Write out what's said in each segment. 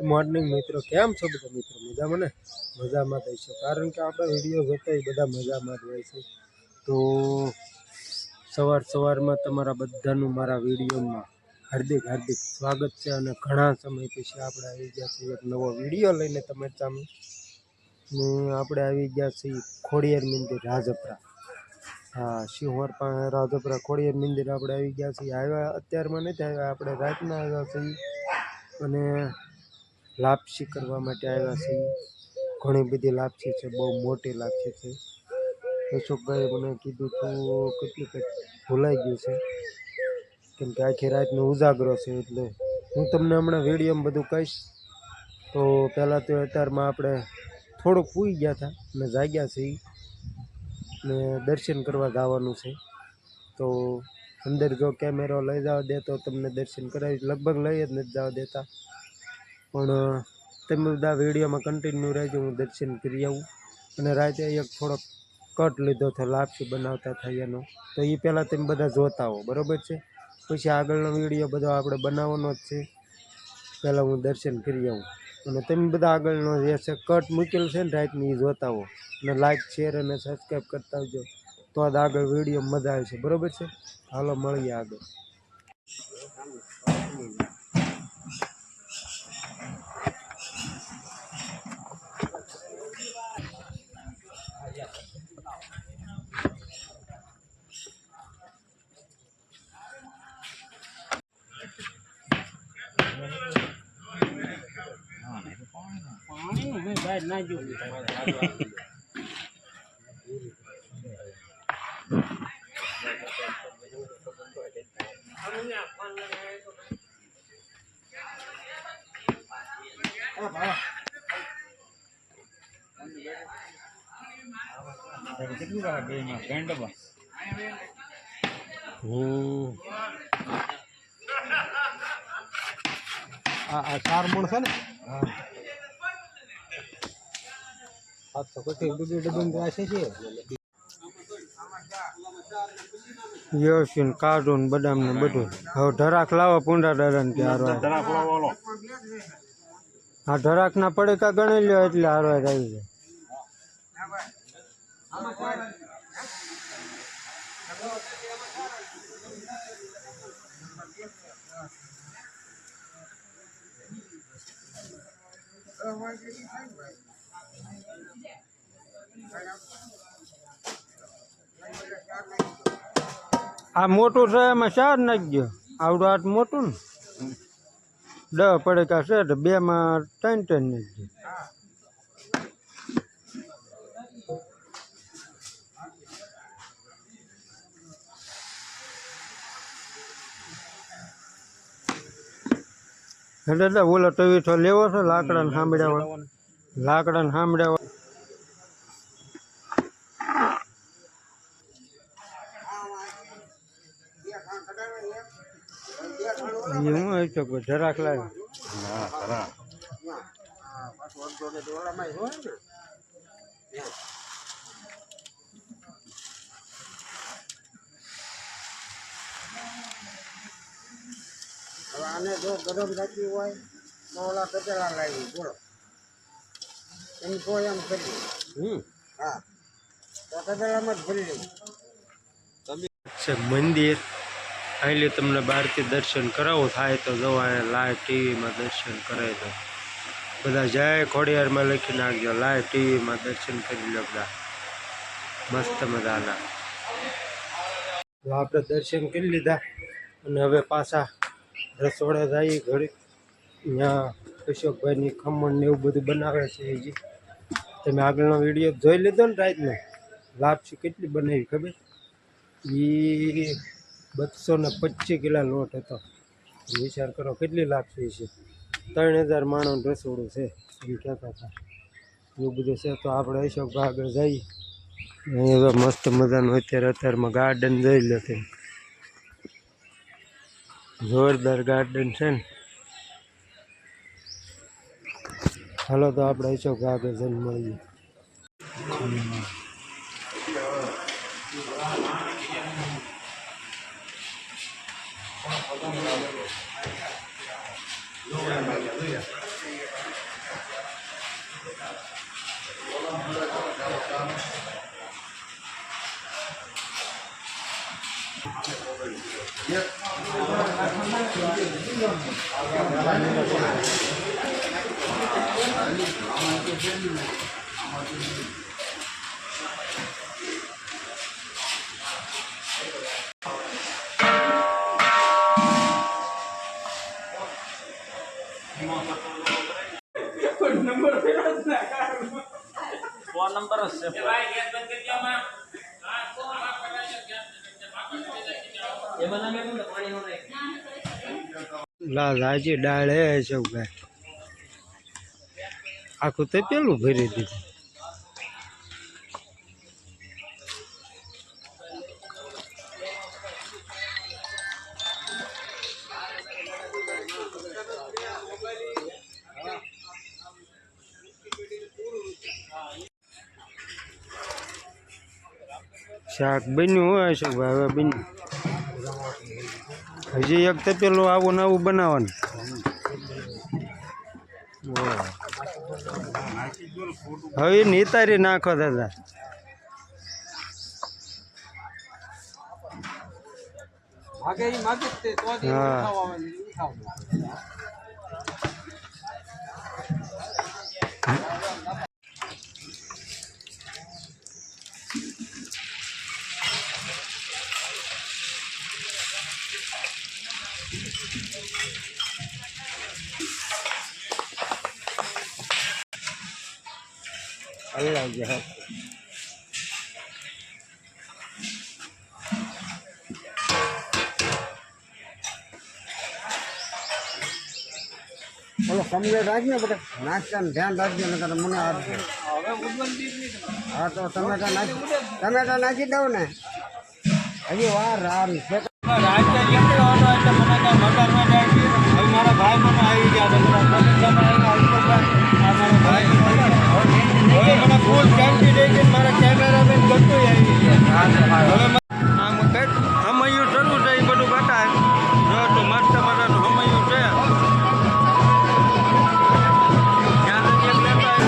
Morning મિત્રો, કેમ છો બધા મિત્રો? મજામાં ને? મજામાં થઈશું, કારણ કે આપણા વિડીયો જોતા એ બધા મજામાં જ હોય છે. તો સવારમાં તમારા બધાનું મારા વિડીયોમાં હાર્દિક સ્વાગત છે. અને ઘણા સમય પછી આપણે આવી ગયા છીએ એક નવો વિડીયો લઈને તમારી સામે. ને આપણે આવી ગયા છીએ ખોડિયાર મંદિર રાજપરા. હા, શિહોર પાસે રાજપરા ખોડિયાર મંદિર આપણે આવી ગયા છીએ. આવ્યા અત્યારમાં નથી આવ્યા, આપણે રાતના આવ્યા છીએ અને લાપસી કરવા માટે આવ્યા છીએ. ઘણી બધી લાપસી છે, બહુ મોટી લાપસી છે. અશોકભાઈએ મને કીધું તું કેટલી ભૂલાઈ ગયું છે, કેમ કે આખી રાતનો ઉજાગરો છે. એટલે હું તમને હમણાં વિડીયોમાં બધું કહીશ. તો પહેલાં તો અત્યારમાં આપણે થોડુંક સૂઈ ગયા હતા અને જાગ્યા છીએ ને દર્શન કરવા જવાનું છે. તો અંદર જો કેમેરો લઈ જવા દે તો તમને દર્શન કરાવીશ. લગભગ લઈ જ નથી જવા દેતા, પણ તમે બધા વિડીયોમાં કન્ટિન્યુ રહેજો, હું દર્શન કરી આવું. અને રાતે એક થોડોક કટ લીધો હતો લાપસી બનાવતા થાય એનો, તો એ પહેલાં તમે બધા જોતા હો, બરાબર છે? પછી આગળનો વિડીયો બધો આપણે બનાવવાનો જ છે. પહેલાં હું દર્શન કરી આવું અને તમે બધા આગળનો જે છે કટ મૂકેલ છે ને રાતની, એ જોતા હો અને લાઈક શેર અને સબસ્ક્રાઈબ કરતા આવજો, તો આ આગળ વિડીયો મજા આવે છે, બરાબર છે? હાલો મળીએ આગળ. બહાર ના જોયું કેટલું આ 4 મૂળ છે ને? હા, 750 ડબ્બી રાશે છે. યશિન કાર્ટૂન બદામ ને બધું. હવે ઢરાક લાવો પૂંડા દાદાને કે હારો હા, ઢરાક ના પડે કા ગણી લ્યો એટલે હારો આવી જાય. આ મોટું છે, એમાં 4 નાખી ગયો. આવડું આટ મોટું ને 10 પડેકા છે, તો 2 માં 3 નાખી ગયો. એટલે ઓલો ટવીઠો લેવો છે લાકડાને સાંભળ્યા વાળો. હું આવી શકું જરાક લાવે. આને જો ગરમ રાખી હોય તો ઓલા કચરા લાવી બોલો એમ તો એમ કરી. હા, તો કચરામાં જ ભરી લઈ છે મંદિર. અહીં તમને બહારથી દર્શન કરાવો થાય તો જો અહીંયા લાઈવ ટીવીમાં દર્શન કરાવી દો. બધા જય ખોડિયારમાં લખી નાખજો, લાઈવ ટીવીમાં દર્શન કરી લો બધા મસ્ત મજાના. આપણે દર્શન કરી લીધા અને હવે પાછા રસોડા જઈએ ઘડી. ત્યાં અશોકભાઈની ખમણ ને એવું બધું બનાવે છે. હજી તમે આગળનો વિડીયો જોઈ લીધો ને રાતનો, લાપસી કેટલી બનાવી ખબર? એ 225 કિલો લોટ હતો. વિચાર કરો કેટલી લાપસી છે. 3000 માણસનું રસોડું છે એ કહેતા હતા. એવું બધું છે. તો આપણે અશોકભાઈ આગળ જઈએ. અહીંયા મસ્ત મજાનું અત્યારમાં ગાર્ડન જોઈ લો તમે, જોરદાર ગાર્ડન છે ને. હાલો તો આપણે અશોકભાઈ આગળ જઈને મળીએ. ફોન નંબર જ છે લાલ આજે ડાળે છે ભાઈ આખું તો પેલું ભરી દીધું શાક બન્યું હોય છે ભાઈ હવે બન્યું હજી એક તો પેલું આવું નવું બનાવવાનું હવે નિતારી નાખો દાદા અલ્લાહ જહાં બોલો કમ્પ્લેટ રાખજો બધા નાસ્તાનું ધ્યાન રાખજો નકર મને આપજો હા તો ટમેટા નાખી દઉં ને હજી વાર રામ છે મારા ભાઈ મને આવી ગયા ફૂલ શાંતિ દઈ છે મારા કેમેરામેન બધું આવી ગયા આમ કંઈક હમૈયું શરૂ છે એ બધું બતાય જો તો મસ્ત મજાનું હમૈયું છે ત્યાં સુધી એક લેતા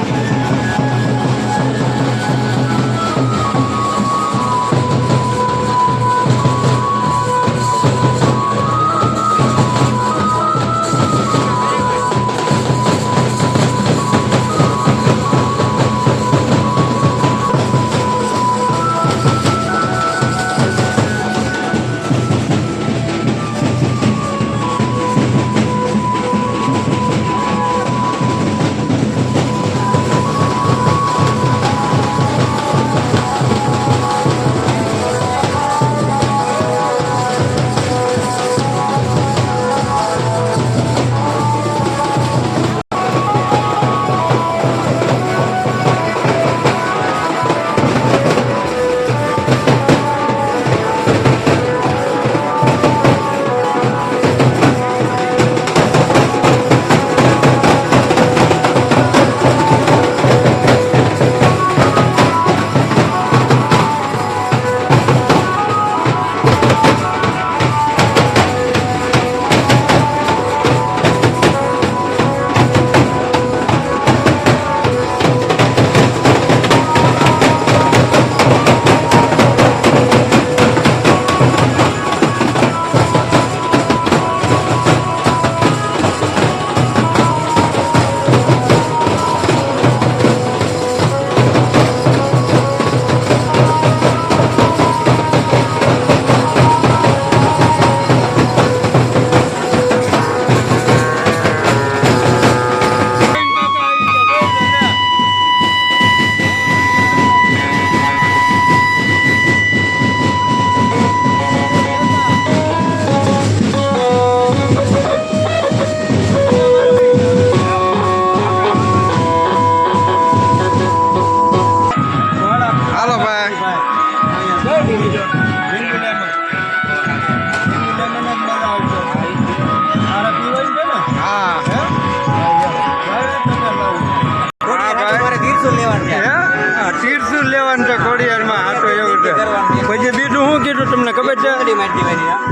પછી બીજું શું કીધું તમને ખબર છે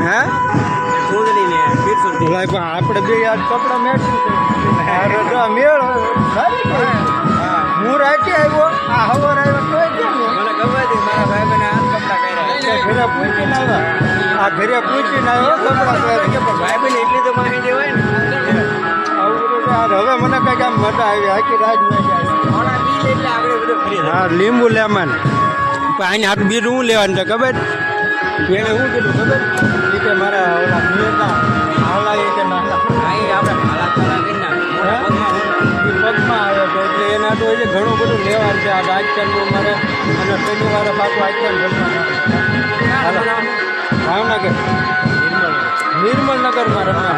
હે ભાઈ પણ આપણે બે યાદ કપડા મેળવ્યું મેળ હું રાખી આવ્યો આ હવાર આવ્યો તો કેમ મને ખબર હતી મારા ભાઈ બને આ કપડા કર્યા ઘરે પૂછીને આવ્યા આ ઘરે પૂછીને આવ્યો કપડા પહેરે કે ભાઈ બને એટલી તો માહિતી હોય ને આવું બધું યાર હવે મને કંઈક આમ મજા આવી આખી રાત હા લીંબુ લેમન આને હાથ બીજું હું લેવાનું છે ખબર એને શું કીધું ખબર એ કે મારા ઓલા મેળના હાલા એ કે નાના પગમાં આવે છે એટલે એના તો એટલે ઘણું બધું લેવાનું છે આ રાજકારણનું મારે અને શનિવારે પાછું આજકાલ ભાવનગર નિર્મલનગરમાં રમવા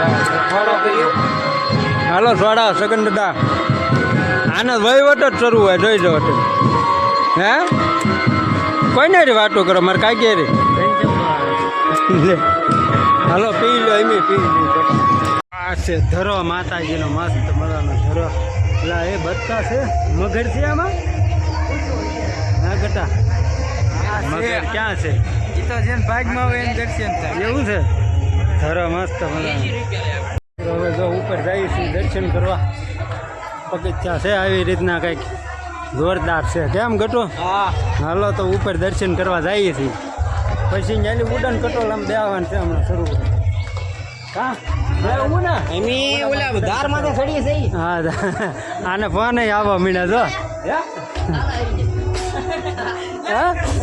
હાલો સોડા સગન દાદા આને વહીવટ જ શરૂ હોય જોઈ જાઓ હે કોઈને રે વાતો કરો મારે કાંઈ રે હાલો પી લો એમ પી આ છે ધરો માતાજીનો મસ્ત મજાનો ધરો એટલે એ બચકા છે મગર છે આમાં હા ગટા મગર ક્યાં છે એ તો જેમ ભાગમાં હોય એને દર્શન થાય એવું છે ધરો મસ્ત મજાનો હવે જો ઉપર જઈશું દર્શન કરવા પગથિયા છે આવી રીતના કંઈક જોરદાર છે કેમ ગટો હાલો તો ઉપર દર્શન કરવા જઈએ છીએ પછી ત્યાંની ઉડાન કટોલ આમ દેવાનું છે હમણાં શરૂ હા આને ફોન આવવા મીડા જો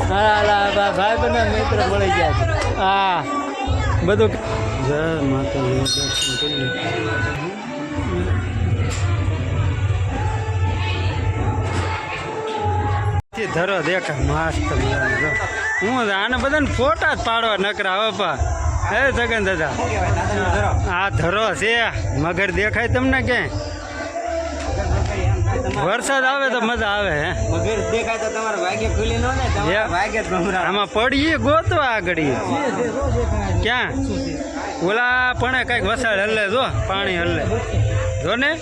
ભાઈ બધા મિત્ર મળી ગયા છે હા બધું જય માતાજી દર્શન કરી ધરો દેખાય મસ્ત હું આને બધાને ફોટા જ પાડવા નકરા હપા હે સગન દાદા આ ધરો છે મગર દેખાય તમને ક્યાંય વરસાદ આવે તો મજા આવે હે મગર દેખાય તો તમારે ભાગ્ય ખુલી ન ને ભાગ્ય આમાં પડીએ ગોતવા આગળ ક્યાં ઓલા પણ કંઈક વસાડ હલ્લે જો પાણી હલ્લે જો ને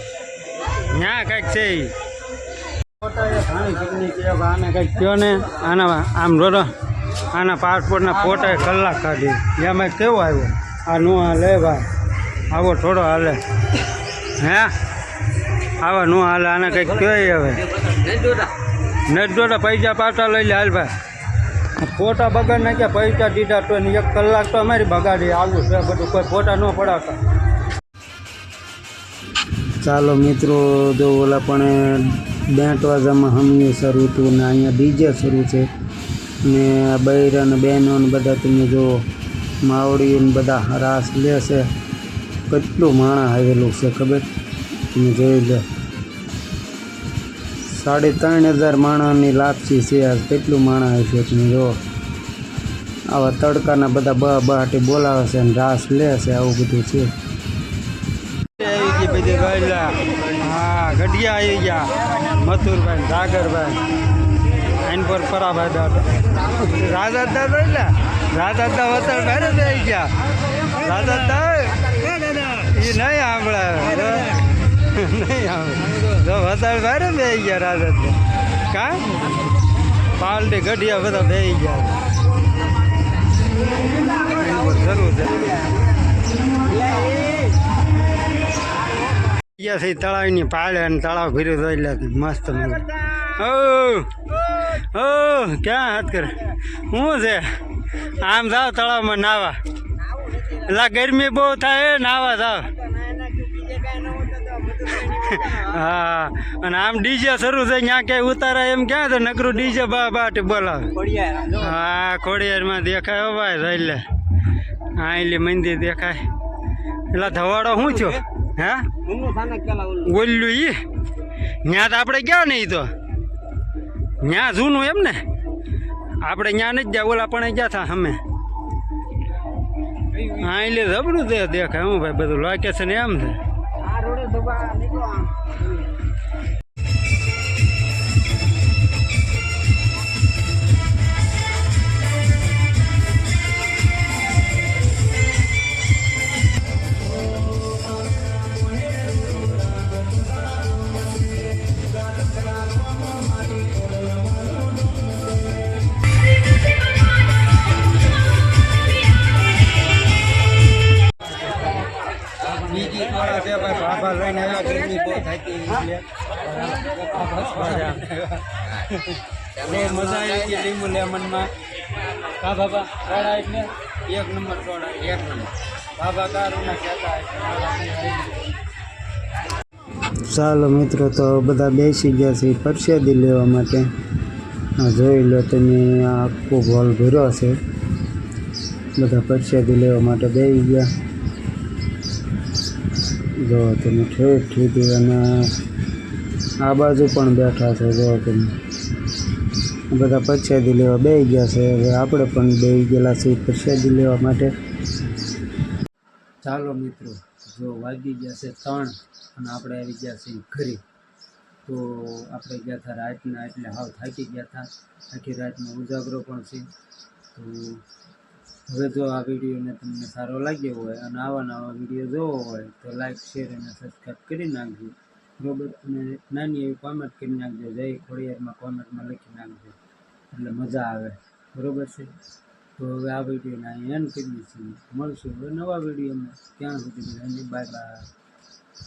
ત્યાં કંઈક છે આને કંઈક કયો ને આના આમ રોડો આના પાસપોર્ટના ફોટા કલાક કાઢી એમાં કેવો આવ્યો આ નો હાલે ભાઈ આવો થોડો હાલે હે આવા નો હાલે આને કંઈક કહેવાય હવે નથી જોતા પૈસા પાછા લઈ લે હાલ ભાઈ ફોટા બગાડ નાખ્યા પૈસા દીધા તો એક કલાક તો અમારી બગાડી આવું છે બધું કોઈ ફોટા ન પડાવતા ચાલો મિત્રો જો ઓલા પણ બેન્ટ વાજામાં હમીએ શરૂ હતું ને અહીંયા ડીજે શરૂ છે ને બૈરા ને બહેનો ને બધા તમે જો માવડી ને બધા રાસ લે છે કેટલું માણસ આવેલું છે ખબર તમે જોઈ લો 3500 માણસની લાપસી છે આજ કેટલું માણસ આવે છે તમે જો આવા તડકાના બધા બહાટી બોલાવે છે ને રાસ લે છે આવું બધું છે હા ગઢિયા આવી ગયા મથુરભાઈ સાગરભાઈ આઈન પર ફરાભાઈ દાદા રાજા દાદા એટલે રાજા દાદા વતરભાઈ ને આવી ગયા રાજા દાદા એ નહીં સાંભળે નહીં સાંભળે વતરભાઈ ને બે ગયા રાજા દાદા કા પાલટી ગઢિયા બધા બે ગયા જરૂર છે છે તળાવની પાળે અને તળાવ ભર્યું જોઈ લે મસ્ત મજા ઓ ક્યાં હાથ કરે શું છે આમ જાઓ તળાવમાં નાવા એટલે ગરમી બહુ થાય નાવા જાઓ હા અને આમ ડીજે શરૂ થઈ ત્યાં ક્યાંય ઉતારાય એમ ક્યાં તો નકરું ડીજે બાટી બોલાવે હા ખોડિયારમાં દેખાય હો ભાઈ જોઈ લે હા એટલે મંદિર દેખાય એટલે ધવાડો શું થયો હે ઓલું ઈ ત્યાં તો આપણે ગયા ને એ તો ત્યાં જૂનું એમ ને આપણે ત્યાં નથી ગયા ઓલા પણ ગયા હતા અમે હા એટલે જબરું દેખાય હું ભાઈ બધું લોકેશન એમ છે બાબા લઈને આવ્યા ગરમી બહુ થતી બહુ મજા આવી હતી લીંબુ લેમનમાં કા બાબા સોડા એટલે 1 નંબર સોડા 1 નંબર બાબા કારુના કહેતા ચાલો મિત્રો, તો બધા બેસી ગયા છે પ્રસાદી લેવા માટે. આ જોઈ લો તમે, આ આખો હોલ ભર્યો છે. બધા પ્રસાદી લેવા માટે બેસી ગયા. જો તમે ઠેઠ સુધી, અને આ બાજુ પણ બેઠા છે. જો તમે બધા પ્રસાદી લેવા બેસી ગયા છે. હવે આપણે પણ બેસી ગયેલા છીએ પ્રસાદી લેવા માટે. ચાલો મિત્રો, જો વાગી ગયા છે 3 અને આપણે આવી ગયા છીએ ઘરે. તો આપણે ગયા હતા રાતના, એટલે હાવ થાકી ગયા હતા. આખી રાતનો ઉજાગરો પણ છે. તો હવે જો આ વિડીયોને તમને સારો લાગ્યો હોય અને આવા નવા વિડીયો જોવો હોય તો લાઈક, શેર અને સબસ્ક્રાઈબ કરી નાખજો, બરોબર. અને નાની એવી કોમેન્ટ કરી નાખજો, જય ખોડિયારમાં કોમેન્ટમાં લખી નાખજો, એટલે મજા આવે, બરોબર છે. તો હવે આ વિડીયોને અહીં એન્ડ કરીએ છીએ. મળશું હવે નવા વિડીયોમાં. ત્યાં સુધી બધાને બાય બાય.